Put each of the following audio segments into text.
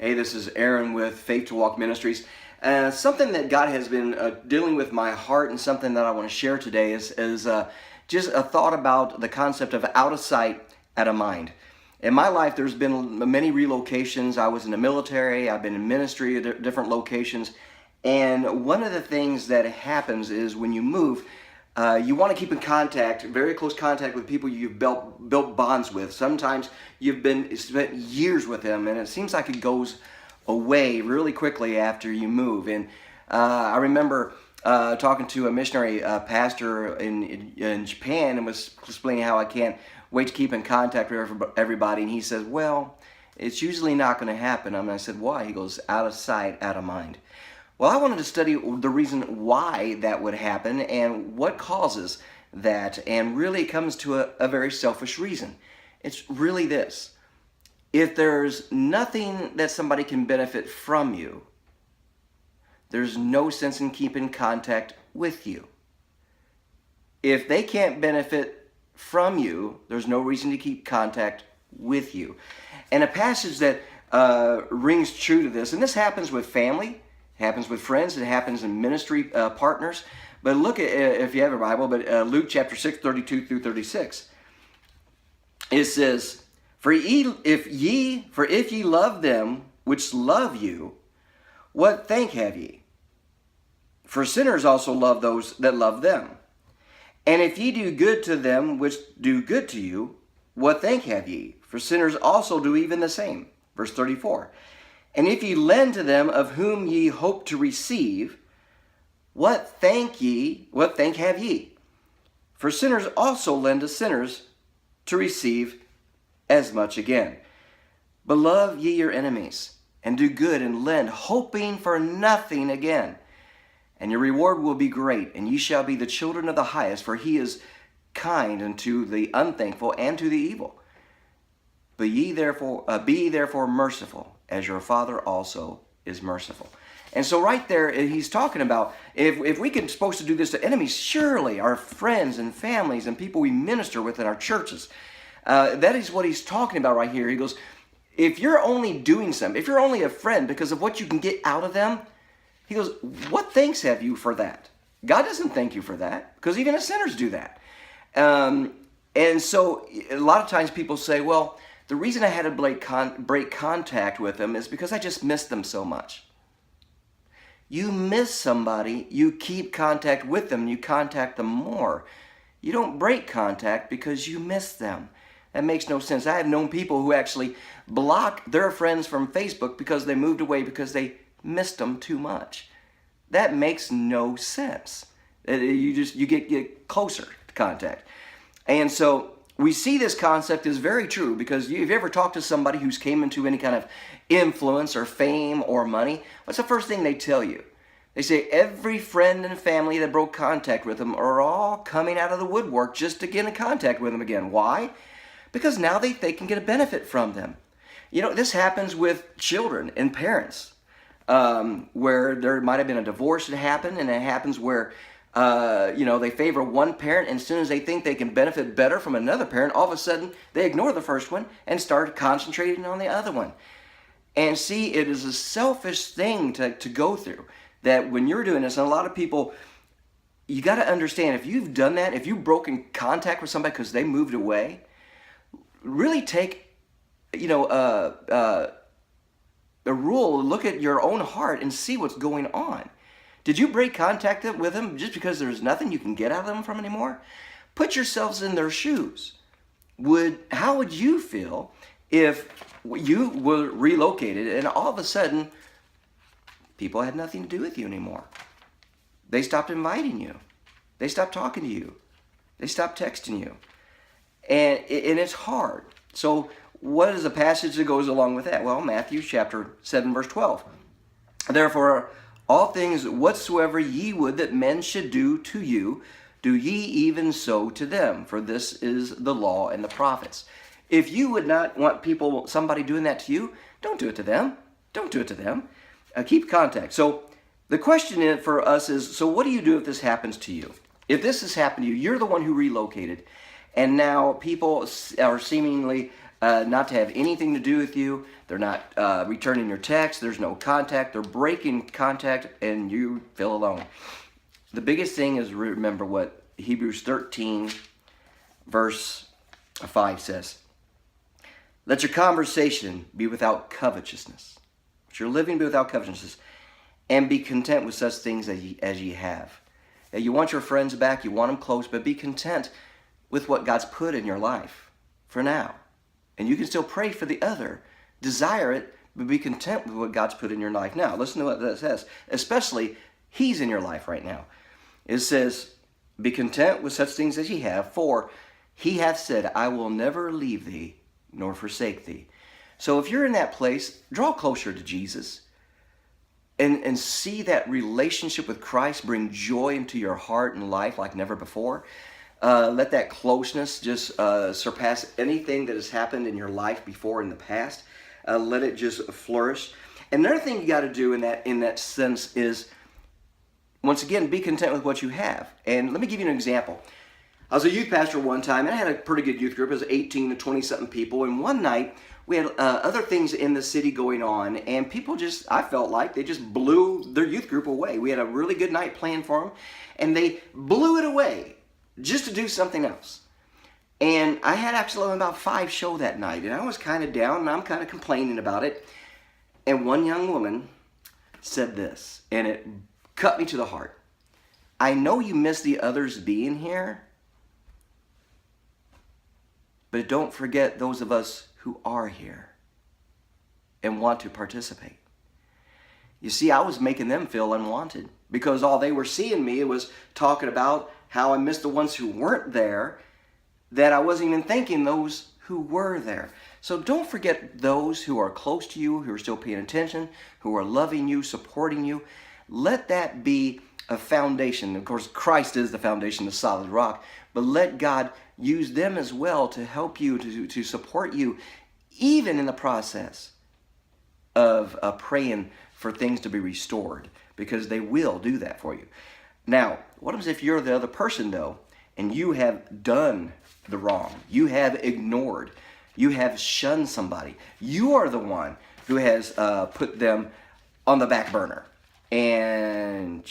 Hey, this is Aaron with Faith to Walk Ministries. Something that God has been dealing with my heart, and something that I want to share today is just a thought about the concept of out of sight, out of mind. In my life, there's been many relocations. I was in the military. I've been in ministry at different locations. And one of the things that happens is when you move, you want to keep in contact, very close contact with people you've built bonds with. Sometimes you've spent years with them, and it seems like it goes away really quickly after you move. And I remember talking to a missionary pastor in Japan, and was explaining how I can't wait to keep in contact with everybody. And he says, well, it's usually not going to happen. And I said, why? He goes, out of sight, out of mind. Well, I wanted to study the reason why that would happen and what causes that, and really it comes to a very selfish reason. It's really this: if there's nothing that somebody can benefit from you, there's no sense in keeping contact with you. If they can't benefit from you, there's no reason to keep contact with you. And a passage that rings true to this, and this happens with family, happens with friends, it happens in ministry partners. But look at, if you have a Bible, but Luke chapter 6, 32 through 36. It says, For if ye love them which love you, what thank have ye? For sinners also love those that love them. And if ye do good to them which do good to you, what thank have ye? For sinners also do even the same. Verse 34. And if ye lend to them of whom ye hope to receive, what thank have ye? For sinners also lend to sinners to receive as much again. But love ye your enemies, and do good, and lend, hoping for nothing again. And your reward will be great, and ye shall be the children of the highest, for he is kind unto the unthankful and to the evil. But be ye therefore merciful, as your Father also is merciful. And so right there, he's talking about, if we can supposed to do this to enemies, surely our friends and families and people we minister with in our churches, that is what he's talking about right here. He goes, if you're only doing something, if you're only a friend because of what you can get out of them, he goes, what thanks have you for that? God doesn't thank you for that, because even the sinners do that. And so a lot of times people say, well, the reason I had to break contact with them is because I just missed them so much. You miss somebody, you keep contact with them, you contact them more. You don't break contact because you miss them. That makes no sense. I have known people who actually block their friends from Facebook because they moved away because they missed them too much. That makes no sense. You get closer to contact. And so we see this concept is very true, because if you ever talk to somebody who's came into any kind of influence or fame or money, what's the first thing they tell you? They say every friend and family that broke contact with them are all coming out of the woodwork just to get in contact with them again. Why? Because now they can get a benefit from them. You know, this happens with children and parents, where there might have been a divorce that happened, and it happens where they favor one parent, and as soon as they think they can benefit better from another parent, all of a sudden they ignore the first one and start concentrating on the other one. And see, it is a selfish thing to go through, that when you're doing this, and a lot of people, you got to understand, if you've done that, if you've broken contact with somebody because they moved away, really take, a rule, look at your own heart and see what's going on. Did you break contact with them just because there's nothing you can get out of them from anymore? Put yourselves in their shoes. How would you feel if you were relocated and all of a sudden people had nothing to do with you anymore? They stopped inviting you. They stopped talking to you. They stopped texting you. And it's hard. So what is the passage that goes along with that? Well, Matthew chapter 7, verse 12. Therefore, all things whatsoever ye would that men should do to you, do ye even so to them, for this is the law and the prophets. If you would not want somebody doing that to you, don't do it to them. Don't do it to them. Keep contact. So the question for us is, so what do you do if this happens to you? If this has happened to you, you're the one who relocated, and now people are seemingly not to have anything to do with you. They're not returning your text. There's no contact. They're breaking contact, and you feel alone. The biggest thing is remember what Hebrews 13, verse 5 says. Let your conversation be without covetousness. Let your living be without covetousness, and be content with such things as ye have. Now, you want your friends back, you want them close, but be content with what God's put in your life for now. And you can still pray for the other. Desire it, but be content with what God's put in your life now. Listen to what that says. Especially, He's in your life right now. It says, be content with such things as ye have, for He hath said, I will never leave thee, nor forsake thee. So if you're in that place, draw closer to Jesus and see that relationship with Christ bring joy into your heart and life like never before. Let that closeness just surpass anything that has happened in your life before in the past. Let it just flourish. And another thing you got to do in that sense is, once again, be content with what you have. And let me give you an example. I was a youth pastor one time, and I had a pretty good youth group. It was 18 to 20-something people. And one night, we had other things in the city going on, and people I felt like they just blew their youth group away. We had a really good night planned for them, and they blew it away just to do something else. And I had actually about 5 show that night, and I was kind of down, and I'm kind of complaining about it. And one young woman said this, and it cut me to the heart. I know you miss the others being here, but don't forget those of us who are here and want to participate. You see, I was making them feel unwanted because all they were seeing me was talking about how I missed the ones who weren't there, that I wasn't even thanking those who were there. So don't forget those who are close to you, who are still paying attention, who are loving you, supporting you. Let that be a foundation. Of course, Christ is the foundation, the solid rock, but let God use them as well to help you, to support you, even in the process of praying for things to be restored, because they will do that for you. Now, what happens if you're the other person, though, and you have done the wrong? You have ignored. You have shunned somebody. You are the one who has put them on the back burner. And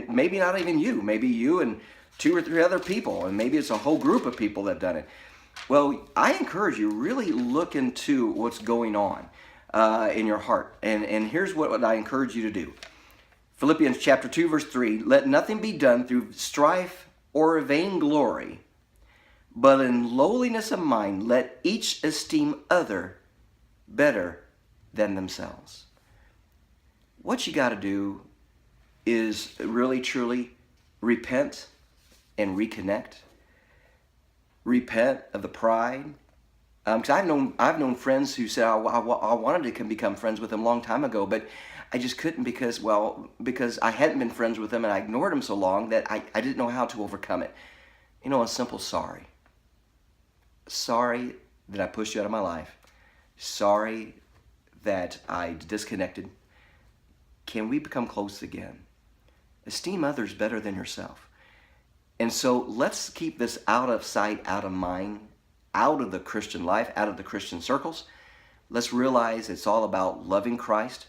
maybe not even you. Maybe you and 2 or 3 other people, and maybe it's a whole group of people that have done it. Well, I encourage you, really look into what's going on in your heart. And here's what I encourage you to do. Philippians chapter 2, verse 3, let nothing be done through strife or vainglory, but in lowliness of mind, let each esteem other better than themselves. What you got to do is really, truly repent and reconnect. Repent of the pride. Because I've known friends who said I wanted to become friends with them a long time ago, but I just couldn't because I hadn't been friends with them and I ignored them so long that I didn't know how to overcome it. You know, a simple sorry. Sorry that I pushed you out of my life. Sorry that I disconnected. Can we become close again? Esteem others better than yourself. And so let's keep this out of sight, out of mind, out of the Christian life, out of the Christian circles. Let's realize it's all about loving Christ,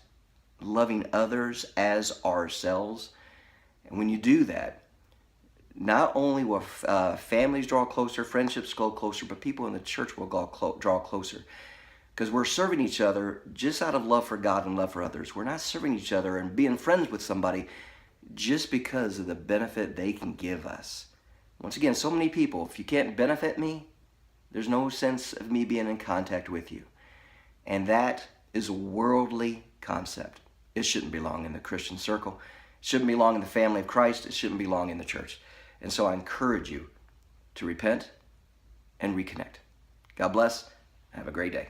loving others as ourselves. And when you do that, not only will families draw closer, friendships go closer, but people in the church will draw closer. Because we're serving each other just out of love for God and love for others. We're not serving each other and being friends with somebody just because of the benefit they can give us. Once again, so many people, if you can't benefit me, there's no sense of me being in contact with you. And that is a worldly concept. It shouldn't belong in the Christian circle. It shouldn't belong in the family of Christ. It shouldn't belong in the church. And so I encourage you to repent and reconnect. God bless. Have a great day.